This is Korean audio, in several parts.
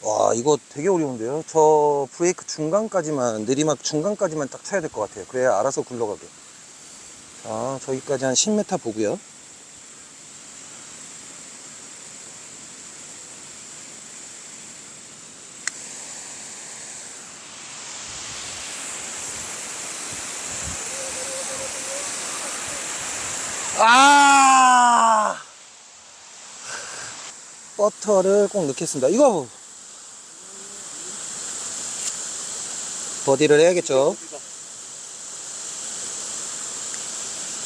와, 이거 되게 어려운데요? 저 브레이크 중간까지만, 내리막 중간까지만 딱 쳐야 될 것 같아요. 그래야 알아서 굴러가게. 자, 저기까지 한 10m 보고요. 아! 버터를 꼭 넣겠습니다. 이거 버디를 해야겠죠?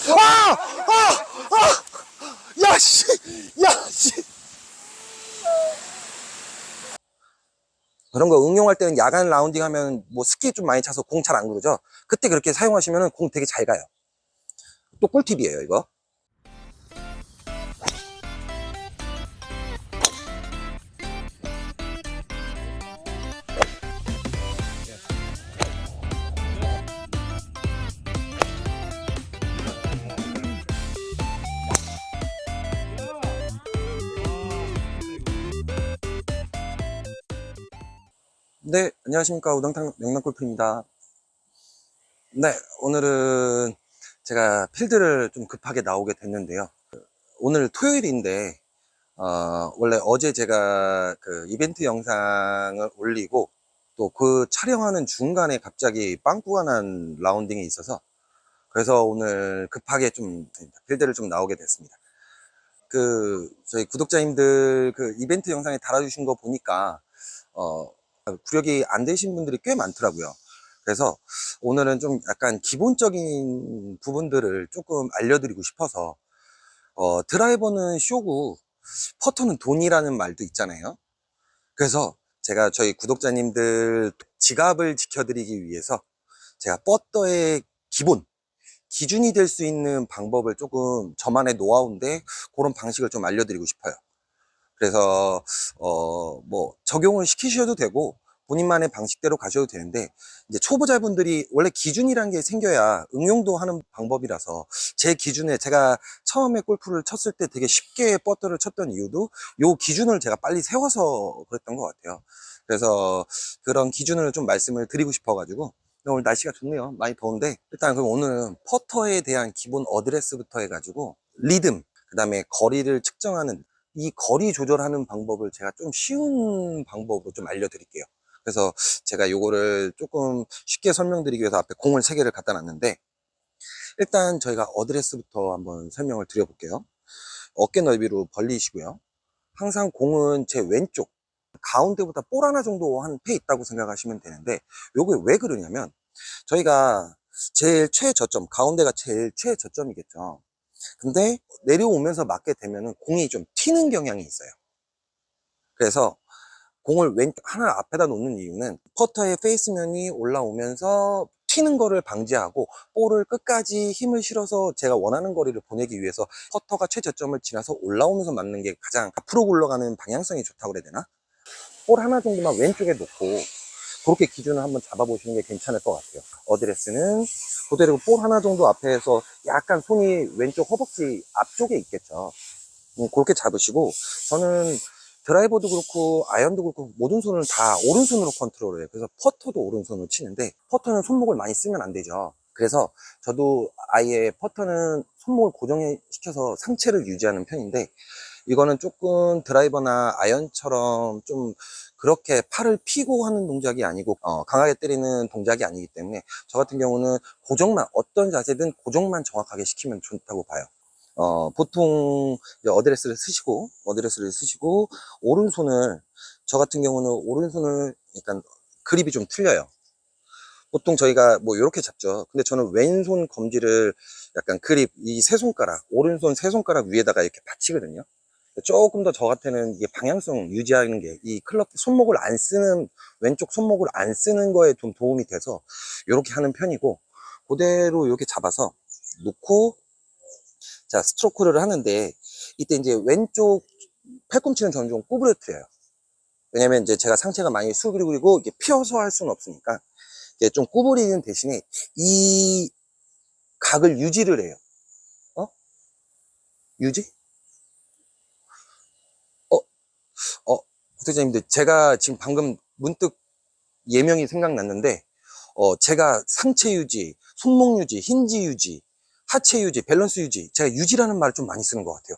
아! 아! 아! 야, 씨! 야, 씨! 그런 거 응용할 때는 야간 라운딩 하면 뭐 스키 좀 많이 차서 공 잘 안 구르죠? 그때 그렇게 사용하시면 공 되게 잘 가요. 또 꿀팁이에요, 이거. 네, 안녕하십니까. 우당탕 명랑골프입니다. 네, 오늘은 제가 필드를 좀 급하게 나오게 됐는데요. 오늘 토요일인데, 원래 어제 제가 그 이벤트 영상을 올리고, 또 그 촬영하는 중간에 갑자기 빵꾸가 난 라운딩이 있어서, 그래서 오늘 급하게 좀 필드를 좀 나오게 됐습니다. 저희 구독자님들 그 이벤트 영상에 달아주신 거 보니까, 어, 구력이 안 되신 분들이 꽤 많더라고요. 그래서 오늘은 좀 약간 기본적인 부분들을 조금 알려드리고 싶어서, 드라이버는 쇼고, 퍼터는 돈이라는 말도 있잖아요. 그래서 제가 저희 구독자님들 지갑을 지켜드리기 위해서 제가 퍼터의 기준이 될 수 있는 방법을 조금 저만의 노하우인데 그런 방식을 좀 알려드리고 싶어요. 그래서 뭐 적용을 시키셔도 되고 본인만의 방식대로 가셔도 되는데, 이제 초보자분들이 원래 기준이라는 게 생겨야 응용도 하는 방법이라서, 제 기준에 제가 처음에 골프를 쳤을 때 되게 쉽게 퍼터를 쳤던 이유도 요 기준을 제가 빨리 세워서 그랬던 것 같아요. 그래서 그런 기준을 좀 말씀을 드리고 싶어 가지고, 오늘 날씨가 좋네요. 많이 더운데 일단 그럼 오늘은 퍼터에 대한 기본 어드레스부터 해가지고 리듬, 그 다음에 거리를 측정하는 이 거리 조절하는 방법을 제가 좀 쉬운 방법으로 좀 알려드릴게요. 그래서 제가 요거를 조금 쉽게 설명드리기 위해서 앞에 공을 3개를 갖다 놨는데, 일단 저희가 어드레스부터 한번 설명을 드려볼게요. 어깨 넓이로 벌리시고요. 항상 공은 제 왼쪽 가운데보다 볼 하나 정도 한 패 있다고 생각하시면 되는데, 요게 왜 그러냐면 저희가 제일 최저점, 가운데가 제일 최저점이겠죠. 근데 내려오면서 맞게 되면은 공이 좀 튀는 경향이 있어요. 그래서 공을 하나 앞에다 놓는 이유는 퍼터의 페이스면이 올라오면서 튀는 거를 방지하고, 볼을 끝까지 힘을 실어서 제가 원하는 거리를 보내기 위해서 퍼터가 최저점을 지나서 올라오면서 맞는 게 가장 앞으로 굴러가는 방향성이 좋다고 그래야 되나? 볼 하나 정도만 왼쪽에 놓고 그렇게 기준을 한번 잡아보시는 게 괜찮을 것 같아요. 어드레스는 그대로 볼 하나 정도 앞에서 약간 손이 왼쪽 허벅지 앞쪽에 있겠죠. 그렇게 잡으시고, 저는 드라이버도 그렇고 아이언도 그렇고 모든 손을 다 오른손으로 컨트롤해요. 그래서 퍼터도 오른손으로 치는데, 퍼터는 손목을 많이 쓰면 안 되죠. 그래서 저도 아예 퍼터는 손목을 고정시켜서 상체를 유지하는 편인데, 이거는 조금 드라이버나 아이언처럼 좀 그렇게 팔을 피고 하는 동작이 아니고, 강하게 때리는 동작이 아니기 때문에 저 같은 경우는 고정만, 어떤 자세든 고정만 정확하게 시키면 좋다고 봐요. 보통 이제 어드레스를 쓰시고, 오른손을, 저 같은 경우는 오른손을 약간 그립이 좀 틀려요. 보통 저희가 뭐 이렇게 잡죠. 근데 저는 왼손 검지를 약간 그립, 이 세 손가락, 오른손 세 손가락 위에다가 이렇게 받치거든요. 조금 더 저 같아는 이게 방향성 유지하는 게, 이 클럽 손목을 안 쓰는, 왼쪽 손목을 안 쓰는 거에 좀 도움이 돼서 이렇게 하는 편이고, 그대로 이렇게 잡아서 놓고, 자, 스트로크를 하는데, 이때 이제 왼쪽 팔꿈치는 저는 좀 구부러뜨려요. 왜냐면 이제 제가 상체가 많이 수그리고 이게 피어서 할 수는 없으니까, 이제 좀 구부리는 대신에 이 각을 유지를 해요. 어? 유지? 어? 어? 부대장님들, 제가 지금 방금 문득 예명이 생각났는데, 제가 상체 유지, 손목 유지, 힌지 유지, 하체 유지, 밸런스 유지, 제가 유지라는 말을 좀 많이 쓰는 것 같아요.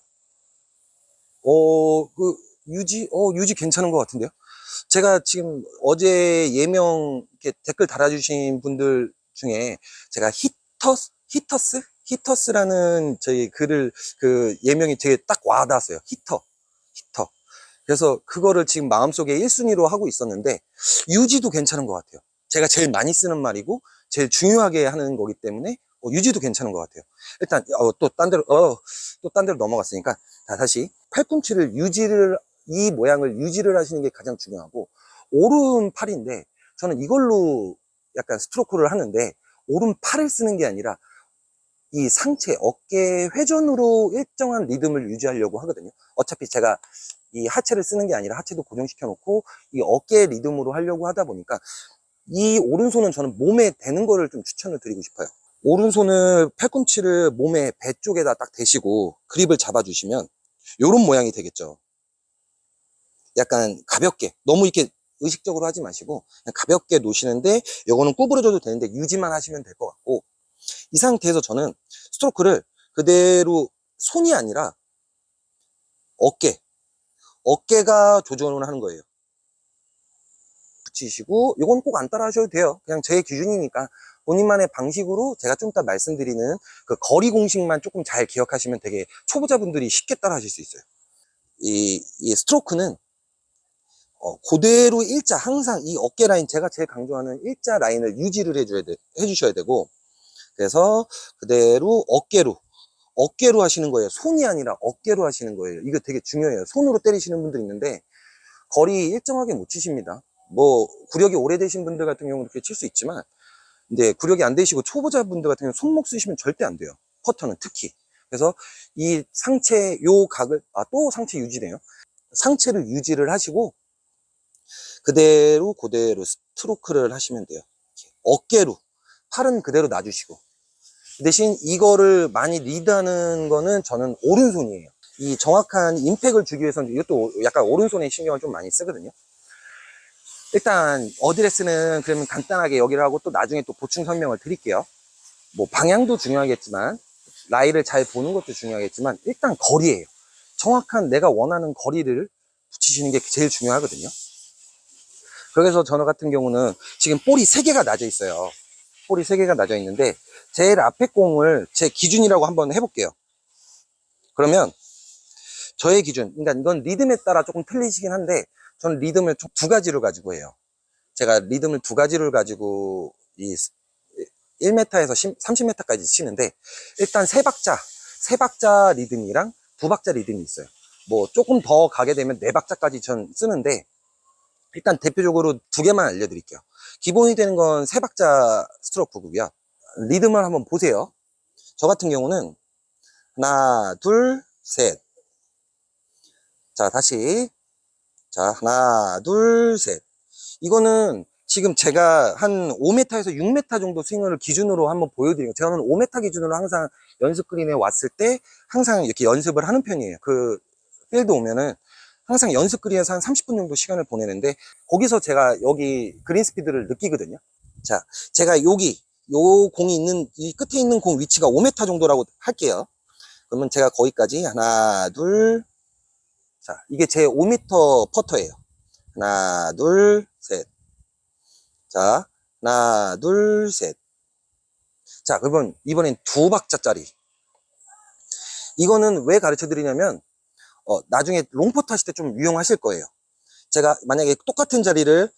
그, 유지 괜찮은 것 같은데요? 제가 지금 어제 예명 이렇게 댓글 달아주신 분들 중에 제가 히터스라는 저희 글을, 그 예명이 되게 딱 와닿았어요. 히터. 그래서 그거를 지금 마음속에 1순위로 하고 있었는데, 유지도 괜찮은 것 같아요. 제가 제일 많이 쓰는 말이고 제일 중요하게 하는 거기 때문에 유지도 괜찮은 것 같아요. 일단 또 딴 데로 넘어갔으니까, 다시 팔꿈치를 유지를, 이 모양을 유지를 하시는 게 가장 중요하고, 오른팔인데 저는 이걸로 약간 스트로크를 하는데, 오른팔을 쓰는 게 아니라 이 상체 어깨 회전으로 일정한 리듬을 유지하려고 하거든요. 어차피 제가 이 하체를 쓰는 게 아니라 하체도 고정시켜 놓고 이 어깨 리듬으로 하려고 하다 보니까, 이 오른손은 저는 몸에 대는 거를 좀 추천을 드리고 싶어요. 오른손을, 팔꿈치를 몸의 배 쪽에다 딱 대시고 그립을 잡아주시면 요런 모양이 되겠죠. 약간 가볍게, 너무 이렇게 의식적으로 하지 마시고 그냥 가볍게 놓으시는데, 요거는 구부러져도 되는데 유지만 하시면 될 것 같고, 이 상태에서 저는 스트로크를 그대로, 손이 아니라 어깨가 조정을 하는 거예요. 붙이시고, 요건 꼭 안 따라 하셔도 돼요. 그냥 제 기준이니까 본인만의 방식으로, 제가 좀 이따 말씀드리는 그 거리 공식만 조금 잘 기억하시면 되게 초보자분들이 쉽게 따라 하실 수 있어요. 이 스트로크는 그대로 일자, 항상 이 어깨 라인, 제가 제일 강조하는 일자 라인을 유지를 해주셔야 되고, 그래서 그대로 어깨로 하시는 거예요. 손이 아니라 어깨로 하시는 거예요. 이거 되게 중요해요. 손으로 때리시는 분들 있는데 거리 일정하게 못 치십니다. 뭐 구력이 오래되신 분들 같은 경우는 그렇게 칠 수 있지만, 근데 구력이 안 되시고 초보자분들 같은 경우는 손목 쓰시면 절대 안 돼요. 퍼터는 특히. 그래서 이 상체 요 각을, 또 상체 유지네요. 상체를 유지를 하시고 그대로 스트로크를 하시면 돼요. 어깨로, 팔은 그대로 놔주시고, 대신 이거를 많이 리드하는 거는 저는 오른손이에요. 이 정확한 임팩을 주기 위해서는 이것도 약간 오른손에 신경을 좀 많이 쓰거든요. 일단 어드레스는 그러면 간단하게 여기를 하고, 또 나중에 또 보충 설명을 드릴게요. 뭐 방향도 중요하겠지만, 라이를 잘 보는 것도 중요하겠지만, 일단 거리예요. 정확한 내가 원하는 거리를 붙이시는 게 제일 중요하거든요. 그래서 저는 같은 경우는 지금 볼이 3개가 나져 있어요. 볼이 3개가 나져 있는데, 제일 앞에 공을 제 기준이라고 한번 해볼게요. 그러면 저의 기준, 그러니까 이건 리듬에 따라 조금 틀리시긴 한데, 저는 리듬을 총 2가지를 가지고 해요. 제가 리듬을 2가지를 가지고 이 1m에서 30m까지 치는데, 일단 3박자 리듬이랑 2박자 리듬이 있어요. 뭐 조금 더 가게 되면 4박자까지 전 쓰는데, 일단 대표적으로 2개만 알려드릴게요. 기본이 되는 건 3박자 스트로크고요. 리듬을 한번 보세요. 저 같은 경우는 하나, 둘, 셋. 자, 다시. 자, 하나, 둘, 셋. 이거는 지금 제가 한 5m에서 6m 정도 스윙을 기준으로 한번 보여드리고, 제가 5m 기준으로 항상 연습 그린에 왔을 때 항상 이렇게 연습을 하는 편이에요. 그 필드 오면은 항상 연습 그린에서 한 30분 정도 시간을 보내는데, 거기서 제가 여기 그린 스피드를 느끼거든요. 자, 제가 요 공이 있는, 이 끝에 있는 공 위치가 5m 정도라고 할게요. 그러면 제가 거기까지 하나, 둘, 자, 이게 제 5m 퍼터예요. 하나, 둘, 셋. 자, 하나, 둘, 셋. 자, 그러면 이번엔 2박자짜리. 이거는 왜 가르쳐 드리냐면, 나중에 롱퍼트 하실 때 좀 유용하실 거예요. 제가 만약에 똑같은 자리를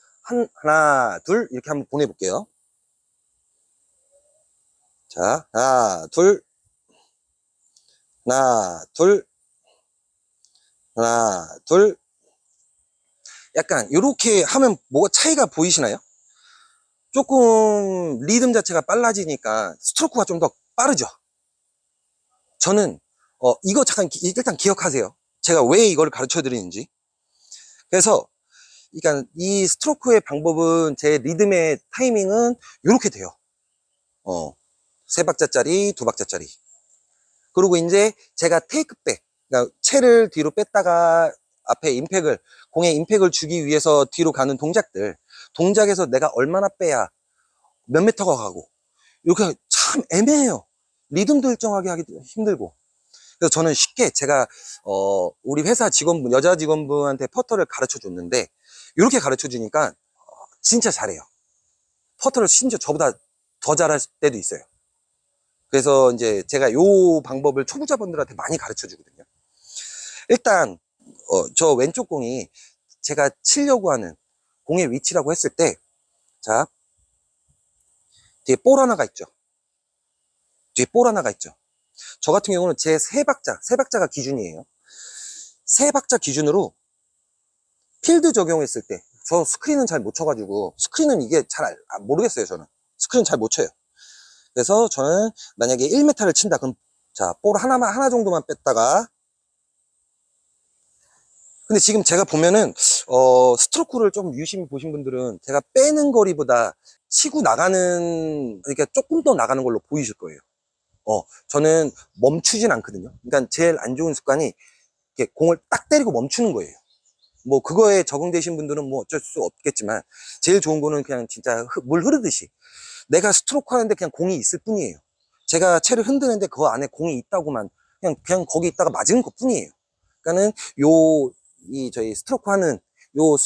하나, 둘, 이렇게 한번 보내볼게요. 자, 하나, 둘, 하나, 둘, 하나, 둘. 약간, 이렇게 하면 뭐가 차이가 보이시나요? 조금 리듬 자체가 빨라지니까 스트로크가 좀 더 빠르죠. 저는 이거 잠깐 일단 기억하세요. 제가 왜 이걸 가르쳐 드리는지. 그래서 그러니까 이 스트로크의 방법은, 제 리듬의 타이밍은 이렇게 돼요. 3박자짜리, 2박자짜리. 그리고 이제 제가 테이크백, 그러니까 채를 뒤로 뺐다가 앞에 임팩을, 공에 임팩을 주기 위해서 뒤로 가는 동작에서 내가 얼마나 빼야 몇 미터가 가고, 이렇게 참 애매해요. 리듬도 일정하게 하기 힘들고. 그래서 저는 쉽게 제가, 우리 회사 직원분, 여자 직원분한테 퍼터를 가르쳐 줬는데, 이렇게 가르쳐 주니까 진짜 잘해요. 퍼터를 심지어 저보다 더 잘할 때도 있어요. 그래서 이제 제가 요 방법을 초보자분들한테 많이 가르쳐 주거든요. 일단, 저 왼쪽 공이 제가 치려고 하는 공의 위치라고 했을 때, 자, 뒤에 볼 하나가 있죠. 뒤에 볼 하나가 있죠. 저 같은 경우는 제 세 박자가 기준이에요. 세 박자 기준으로 필드 적용했을 때, 저 스크린은 잘 못 쳐가지고, 스크린은 이게 잘 모르겠어요, 저는. 스크린 잘 못 쳐요. 그래서 저는 만약에 1m를 친다. 그럼, 자, 볼 하나 정도만 뺐다가, 근데 지금 제가 보면은, 스트로크를 좀 유심히 보신 분들은 제가 빼는 거리보다 치고 나가는, 그러니까 조금 더 나가는 걸로 보이실 거예요. 저는 멈추진 않거든요. 그러니까 제일 안 좋은 습관이 이렇게 공을 딱 때리고 멈추는 거예요. 뭐 그거에 적응되신 분들은 뭐 어쩔 수 없겠지만 제일 좋은 거는 그냥 진짜 물 흐르듯이 내가 스트로크 하는데 그냥 공이 있을 뿐이에요. 제가 채를 흔드는데 그 안에 공이 있다고만 그냥 거기 있다가 맞은 것 뿐이에요. 그러니까는 저희 스트로크 하는 요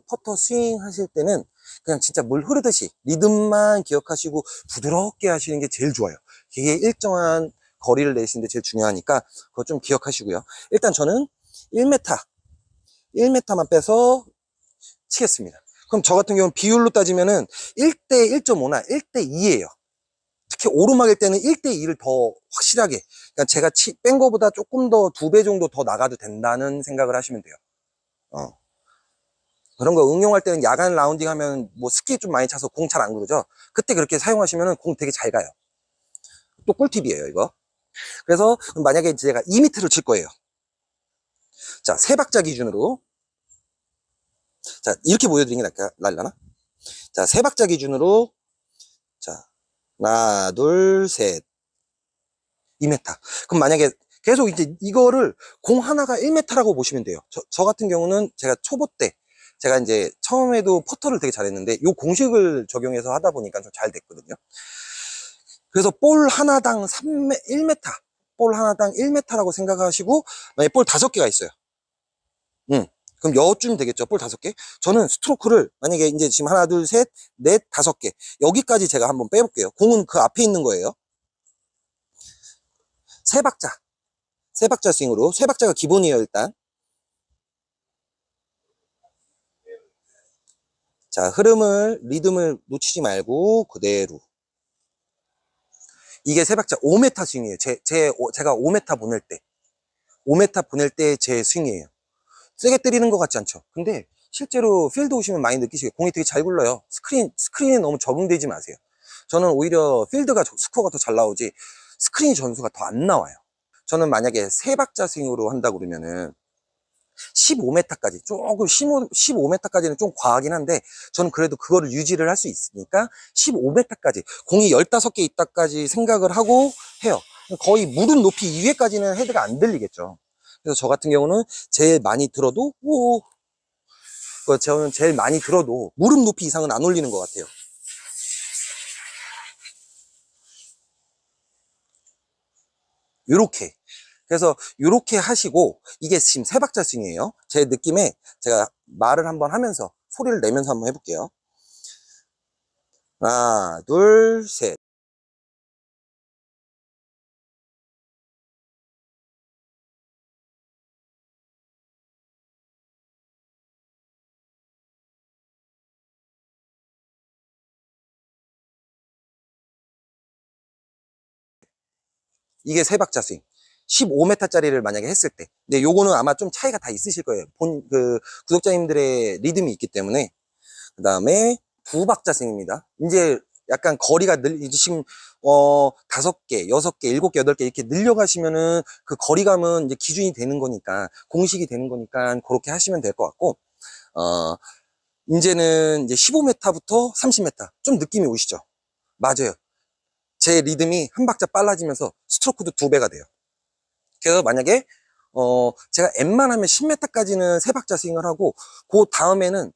퍼터 스윙 하실 때는 그냥 진짜 물 흐르듯이 리듬만 기억하시고 부드럽게 하시는 게 제일 좋아요. 이게 일정한 거리를 내시는데 제일 중요하니까 그거 좀 기억하시고요. 일단 저는 1m만 빼서 치겠습니다. 그럼 저 같은 경우는 비율로 따지면은 1대 1.5나 1대 2예요. 특히 오르막일 때는 1대 2를 더 확실하게, 그러니까 제가 뺀 거보다 조금 더 2배 정도 더 나가도 된다는 생각을 하시면 돼요. 그런 거 응용할 때는 야간 라운딩 하면 뭐 스키 좀 많이 차서 공 잘 안 그러죠? 그때 그렇게 사용하시면 공 되게 잘 가요. 또 꿀팁이에요, 이거. 그래서 만약에 제가 2m를 칠 거예요. 자, 세 박자 기준으로. 자, 이렇게 보여드리는 게 낫려나? 자, 세 박자 기준으로. 자, 하나, 둘, 셋. 2m. 그럼 만약에 계속 이제 이거를 공 하나가 1m라고 보시면 돼요. 저 같은 경우는 제가 초보 때, 제가 이제 처음에도 퍼터를 되게 잘했는데, 요 공식을 적용해서 하다 보니까 좀 잘 됐거든요. 그래서 볼 하나당 1m. 볼 하나당 1m라고 생각하시고, 만약에 볼 5개가 있어요. 그럼 여쯤 되겠죠. 볼 5개. 저는 스트로크를 만약에 이제 지금 하나, 둘, 셋, 넷, 5개. 여기까지 제가 한번 빼볼게요. 공은 그 앞에 있는 거예요. 세 박자. 세 박자 스윙으로. 세 박자가 기본이에요, 일단. 자, 리듬을 놓치지 말고 그대로. 이게 세 박자 5m 스윙이에요. 제가 5m 보낼 때. 5m 보낼 때 제 스윙이에요. 세게 때리는 것 같지 않죠? 근데 실제로 필드 오시면 많이 느끼시게 공이 되게 잘 굴러요. 스크린에 너무 적응되지 마세요. 저는 오히려 필드가 스코어가 더 잘 나오지 스크린 전수가 더 안 나와요. 저는 만약에 세 박자 스윙으로 한다 그러면은 15m까지 조금 15m까지는 좀 과하긴 한데 저는 그래도 그거를 유지를 할 수 있으니까 15m까지 공이 15개 있다까지 생각을 하고 해요. 거의 무릎 높이 이외까지는 헤드가 안 들리겠죠. 그래서 저 같은 경우는 제일 많이 들어도 저는 제일 많이 들어도 무릎 높이 이상은 안 올리는 것 같아요. 요렇게. 그래서 요렇게 하시고 이게 지금 세 박자 스윙이에요. 제 느낌에 제가 말을 한번 하면서 소리를 내면서 한번 해볼게요. 하나, 둘, 셋. 이게 세 박자 스윙. 15m짜리를 만약에 했을 때. 근데 요거는 아마 좀 차이가 다 있으실 거예요. 구독자님들의 리듬이 있기 때문에. 그 다음에 두 박자 스윙입니다. 이제 약간 거리가 이제 지금, 5개, 6개, 7개, 8개 이렇게 늘려가시면은 그 거리감은 이제 기준이 되는 거니까, 공식이 되는 거니까 그렇게 하시면 될 것 같고, 어, 이제는 이제 15m부터 30m. 좀 느낌이 오시죠? 맞아요. 제 리듬이 한 박자 빨라지면서 스트로크도 2배가 돼요. 그래서 만약에 제가 웬만하면 10m까지는 세 박자 스윙을 하고, 그 다음에는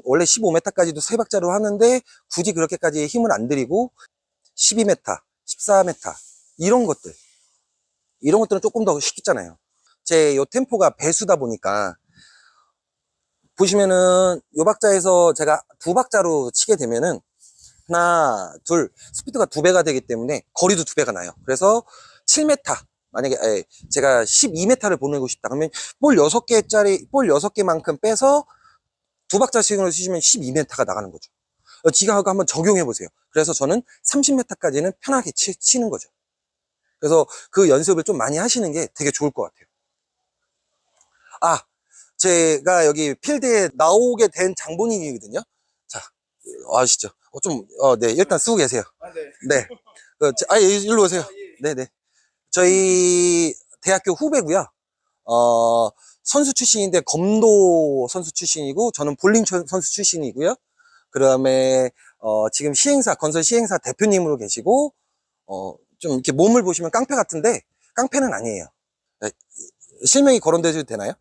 원래 15m까지도 세 박자로 하는데, 굳이 그렇게까지 힘을 안 들이고, 12m, 14m, 이런 것들. 이런 것들은 조금 더 쉽잖아요. 제 요 템포가 배수다 보니까, 보시면은, 요 박자에서 제가 두 박자로 치게 되면은, 하나, 둘, 스피드가 두 배가 되기 때문에 거리도 두 배가 나요. 그래서 7m, 만약에 제가 12m를 보내고 싶다 그러면 볼 6개만큼 빼서 두 박자 스윙을 쓰시면 12m가 나가는 거죠. 지각하고 한번 적용해 보세요. 그래서 저는 30m까지는 편하게 치는 거죠. 그래서 그 연습을 좀 많이 하시는 게 되게 좋을 것 같아요. 아, 제가 여기 필드에 나오게 된 장본인이거든요. 자, 아시죠? 네, 일단 쓰고 계세요. 아, 네. 네. 일로 오세요. 아, 예. 네네. 저희 대학교 후배고요. 어, 선수 출신인데 검도 선수 출신이고, 저는 볼링 선수 출신이고요. 그 다음에, 지금 건설 시행사 대표님으로 계시고, 좀 이렇게 몸을 보시면 깡패 같은데, 깡패는 아니에요. 네, 실명이 거론돼도 되나요?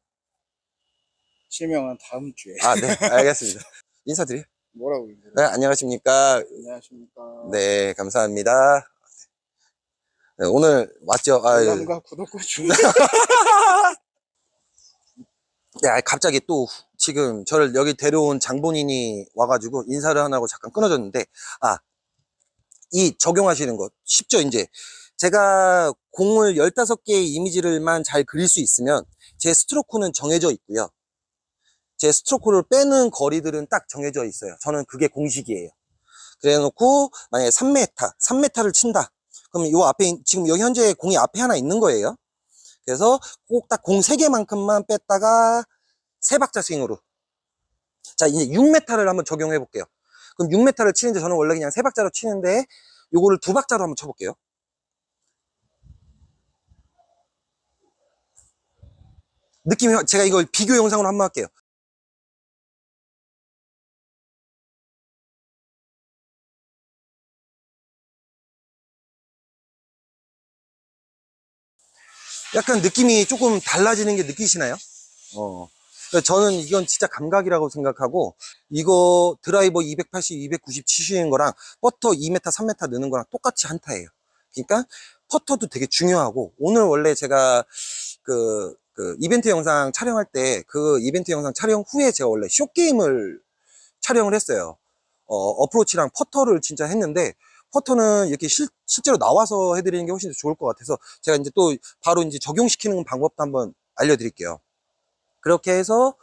실명은 다음 주에. 아, 네, 알겠습니다. 인사드려요. 뭐라고 네, 인사를? 안녕하십니까. 안녕하십니까. 네, 감사합니다. 네, 오늘 왔죠. 알람과 구독과 좋아요. 네, 갑자기 또 지금 저를 여기 데려온 장본인이 와가지고 인사를 하려고 잠깐 끊어졌는데, 이 적용하시는 거 쉽죠? 이제 제가 공을 15개의 이미지를만 잘 그릴 수 있으면 제 스트로크는 정해져 있고요. 제 스트로크를 빼는 거리들은 딱 정해져 있어요. 저는 그게 공식이에요. 그래 놓고 만약에 3m를 친다. 그럼 요 앞에 지금 여기 현재 공이 앞에 하나 있는 거예요. 그래서 꼭 딱 공 3개만큼만 뺐다가 세 박자 스윙으로. 자, 이제 6m를 한번 적용해 볼게요. 그럼 6m를 치는데 저는 원래 그냥 세 박자로 치는데 요거를 두 박자로 한번 쳐볼게요. 느낌이, 제가 이걸 비교 영상으로 한번 할게요. 약간 느낌이 조금 달라지는 게 느끼시나요? 저는 이건 진짜 감각이라고 생각하고, 이거 드라이버 280, 290 치시는 거랑 퍼터 2m, 3m 넣는 거랑 똑같이 한타예요. 그러니까 퍼터도 되게 중요하고, 오늘 원래 제가 그 이벤트 영상 촬영할 때, 그 이벤트 영상 촬영 후에 제가 원래 쇼게임을 촬영을 했어요. 어프로치랑 퍼터를 진짜 했는데, 퍼터는 이렇게 실제로 나와서 해드리는 게 훨씬 더 좋을 것 같아서, 제가 이제 또 바로 이제 적용시키는 방법도 한번 알려드릴게요. 그렇게 해서,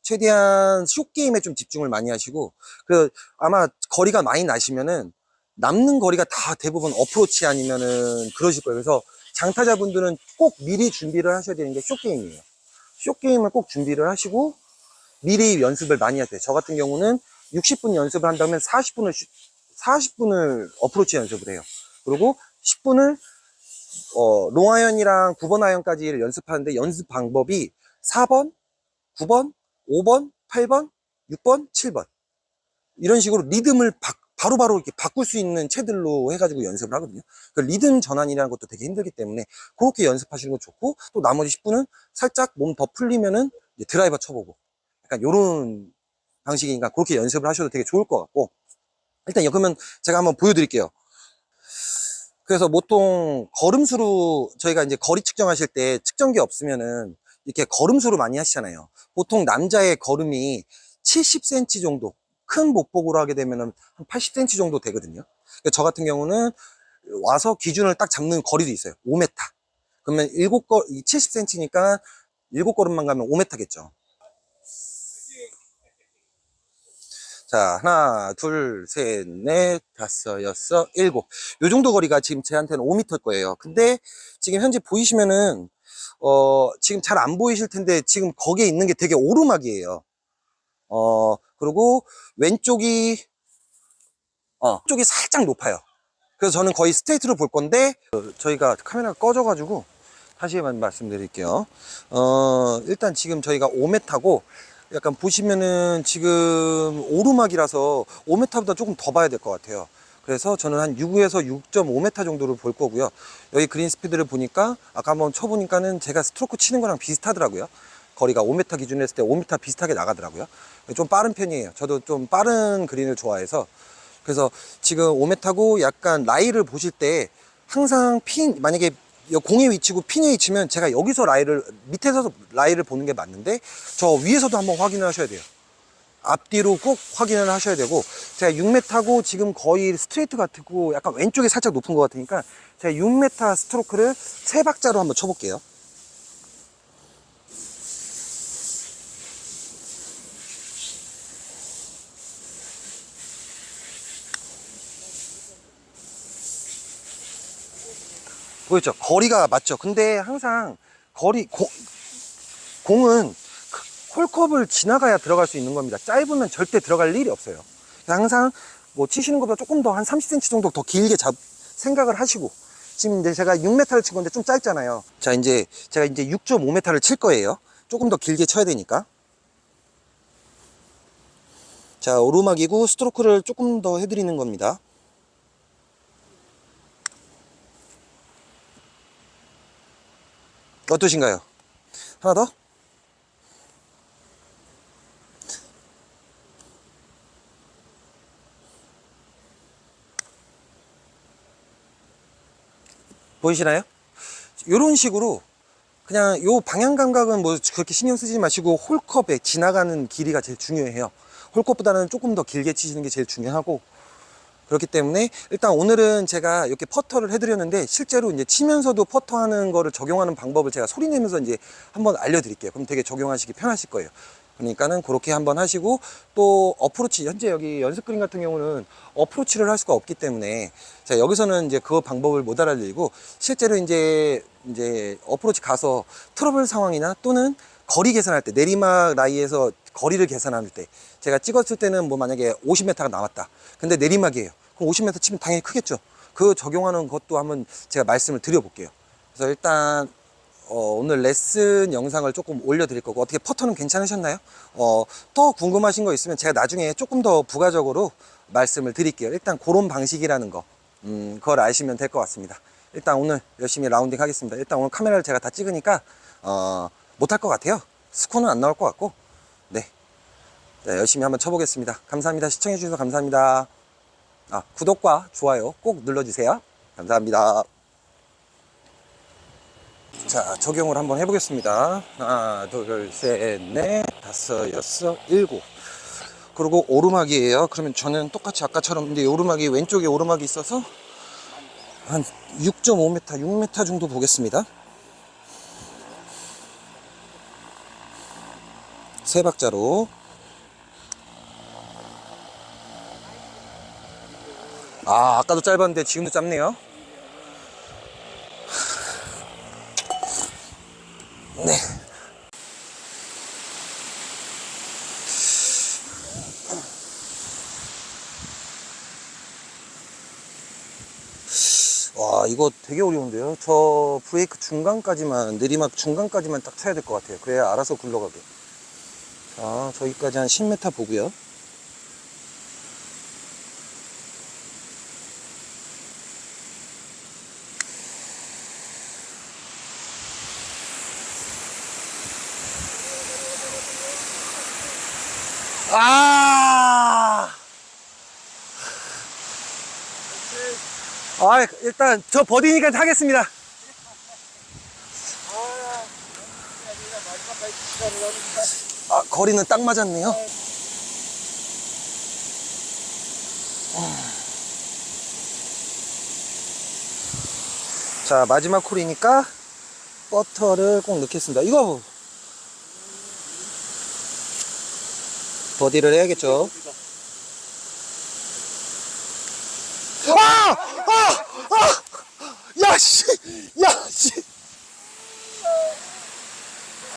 최대한 숏게임에 좀 집중을 많이 하시고, 아마 거리가 많이 나시면은, 남는 거리가 다 대부분 어프로치 아니면은 그러실 거예요. 그래서 장타자분들은 꼭 미리 준비를 하셔야 되는 게 숏게임이에요. 숏게임을 꼭 준비를 하시고, 미리 연습을 많이 하세요. 저 같은 경우는 60분 연습을 한다면 40분을 어프로치 연습을 해요. 그리고 10분을 롱아이언이랑 9번 아이언까지를 연습하는데, 연습 방법이 4번, 9번, 5번, 8번, 6번, 7번 이런 식으로 리듬을 바로바로 이렇게 바꿀 수 있는 채들로 해가지고 연습을 하거든요. 그 리듬 전환이라는 것도 되게 힘들기 때문에 그렇게 연습하시는 거 좋고, 또 나머지 10분은 살짝 몸 더 풀리면은 이제 드라이버 쳐보고, 약간 요런 방식이니까 그렇게 연습을 하셔도 되게 좋을 것 같고, 일단 그러면 제가 한번 보여드릴게요. 그래서 보통 걸음수로 저희가 이제 거리 측정하실 때 측정기 없으면은 이렇게 걸음수로 많이 하시잖아요. 보통 남자의 걸음이 70cm 정도, 큰 목복으로 하게 되면은 한 80cm 정도 되거든요. 그러니까 저 같은 경우는 와서 기준을 딱 잡는 거리도 있어요. 5m. 그러면 70cm니까 7걸음만 가면 5m겠죠. 자, 하나, 둘, 셋, 넷, 다섯, 여섯, 일곱. 요 정도 거리가 지금 제한테는 5m일 거예요. 근데 지금 현재 보이시면은, 지금 잘 안 보이실 텐데, 지금 거기에 있는 게 되게 오르막이에요. 그리고 왼쪽이, 쪽이 살짝 높아요. 그래서 저는 거의 스트레이트로 볼 건데, 저희가 카메라가 꺼져가지고, 다시 한번 말씀드릴게요. 일단 지금 저희가 5m고, 약간 보시면은 지금 오르막이라서 5m보다 조금 더 봐야 될 것 같아요. 그래서 저는 한 6에서 6.5m 정도를 볼 거고요. 여기 그린 스피드를 보니까 아까 한번 쳐보니까는 제가 스트로크 치는 거랑 비슷하더라고요. 거리가 5m 기준으로 했을 때 5m 비슷하게 나가더라고요. 좀 빠른 편이에요. 저도 좀 빠른 그린을 좋아해서. 그래서 지금 5m고 약간 라이를 보실 때 항상 만약에 공의 위치고 핀의 위치면 제가 여기서 밑에서 라이를 보는 게 맞는데 저 위에서도 한번 확인을 하셔야 돼요. 앞뒤로 꼭 확인을 하셔야 되고, 제가 6m고 지금 거의 스트레이트 같고 약간 왼쪽이 살짝 높은 것 같으니까 제가 6m 스트로크를 3박자로 한번 쳐볼게요. 보였죠? 거리가 맞죠? 근데 항상 공은 홀컵을 지나가야 들어갈 수 있는 겁니다. 짧으면 절대 들어갈 일이 없어요. 항상 뭐 치시는 것보다 조금 더 한 30cm 정도 더 길게 생각을 하시고, 지금 이제 제가 6m를 친 건데 좀 짧잖아요. 자, 제가 이제 6.5m를 칠 거예요. 조금 더 길게 쳐야 되니까. 자, 오르막이고 스트로크를 조금 더 해드리는 겁니다. 어떠신가요? 하나 더? 보이시나요? 이런 식으로 그냥 요 방향 감각은 뭐 그렇게 신경 쓰지 마시고 홀컵에 지나가는 길이가 제일 중요해요. 홀컵보다는 조금 더 길게 치시는 게 제일 중요하고, 그렇기 때문에 일단 오늘은 제가 이렇게 퍼터를 해드렸는데 실제로 이제 치면서도 퍼터하는 거를 적용하는 방법을 제가 소리 내면서 이제 한번 알려드릴게요. 그럼 되게 적용하시기 편하실 거예요. 그러니까는 그렇게 한번 하시고, 또 어프로치, 현재 여기 연습 그린 같은 경우는 어프로치를 할 수가 없기 때문에 자, 여기서는 이제 그 방법을 못 알아드리고, 실제로 이제 어프로치 가서 트러블 상황이나 또는 거리 계산할 때, 내리막 라이에서 거리를 계산할 때 제가 찍었을 때는 뭐 만약에 50m가 남았다, 근데 내리막이에요. 그럼 50m 치면 당연히 크겠죠. 그 적용하는 것도 한번 제가 말씀을 드려볼게요. 그래서 일단 오늘 레슨 영상을 조금 올려드릴 거고, 어떻게 퍼터는 괜찮으셨나요? 더 궁금하신 거 있으면 제가 나중에 조금 더 부가적으로 말씀을 드릴게요. 일단 그런 방식이라는 거, 그걸 아시면 될 것 같습니다. 일단 오늘 열심히 라운딩 하겠습니다. 일단 오늘 카메라를 제가 다 찍으니까 못할 것 같아요. 스코어는 안 나올 것 같고, 네, 열심히 한번 쳐보겠습니다. 감사합니다. 시청해주셔서 감사합니다. 구독과 좋아요 꼭 눌러주세요. 감사합니다. 자, 적용을 한번 해보겠습니다. 하나, 둘, 셋, 넷, 다섯, 여섯, 일곱. 그리고 오르막이에요. 그러면 저는 똑같이 아까처럼, 근데 오르막이 왼쪽에 오르막이 있어서 한 6.5m, 6m 정도 보겠습니다. 3박자로. 아까도 짧았는데 지금도 짧네요. 네. 와, 이거 되게 어려운데요. 저 브레이크 중간까지만, 내리막 중간까지만 딱 쳐야 될 것 같아요. 그래야 알아서 굴러가게. 자, 저기까지 한 10m 보고요. 일단 저 버디니까 하겠습니다. 거리는 딱 맞았네요. 자, 마지막 콜이니까 버터를 꼭 넣겠습니다. 이거 버디를 해야겠죠. 야, 씨! 야, 씨!